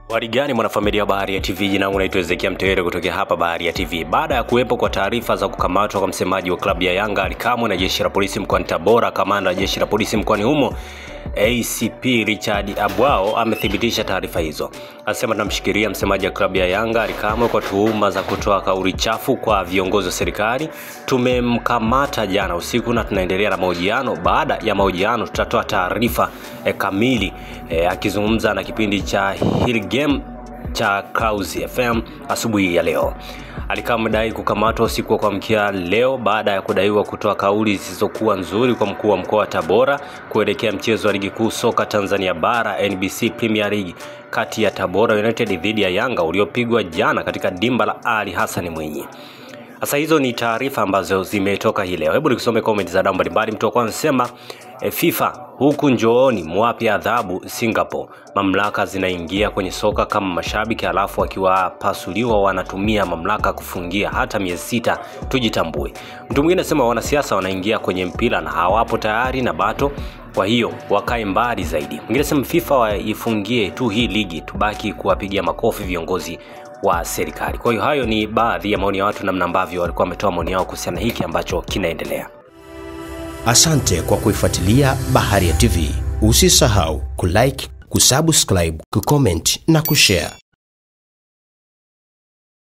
Warigani mwanafamilia Bahari ya TV, jina langu naitwa Ezekia Mtewere kutoka hapa Bahari ya TV. Baada ya kuwepo kwa taarifa za kukamatwa kwa msemaji wa klabu ya Yanga Ally Kamwe na jeshi la polisi mkoani Tabora, kamanda wa jeshi la polisi mkoani humo ACP Richard Abwao amethibitisha taarifa hizo. Anasema tunamshikilia msemaji wa klabu ya Yanga Ally Kamwe kwa tuhuma za kutoa kauli chafu kwa viongozi wa serikali. Tumemkamata jana usiku na tunaendelea na mahojiano. Baada ya mahojiano tutatoa taarifa kamili. Akizungumza na kipindi cha Hill Game cha Clouds FM asubuhi ya leo, Ally Kamwe amedai kukamatwa usiku wa kuamkia leo baada ya kudaiwa kutoa kauli zisizokuwa nzuri kwa mkuu wa mkoa wa Tabora kuelekea mchezo wa ligi kuu soka Tanzania bara NBC Premier League kati ya Tabora United dhidi ya Yanga uliopigwa jana katika dimba la Ali Hassan Mwinyi. Sasa hizo ni taarifa ambazo zimetoka hii leo. Hebu nikisome comment za damba mbalimbali. Mtu wa kwanza anasema FIFA huku njooni mwape adhabu Singapore. Mamlaka zinaingia kwenye soka kama mashabiki alafu wakiwapasuliwa wanatumia mamlaka kufungia hata miezi 6, tujitambue. Mtu mwingine anasema wanasiasa wanaingia kwenye mpira na hawapo tayari na bato, kwa hiyo wakae mbali zaidi. Mwingine anasema FIFA waifungie tu hii ligi, tubaki kuwapigia makofi viongozi wa serikali. Kwa hiyo hayo ni baadhi ya maoni ya watu namna ambavyo walikuwa wametoa maoni yao kuhusiana hiki ambacho kinaendelea. Asante kwa kuifuatilia Bahari ya TV. Usisahau kulike, kusubscribe, kucomment na kushare.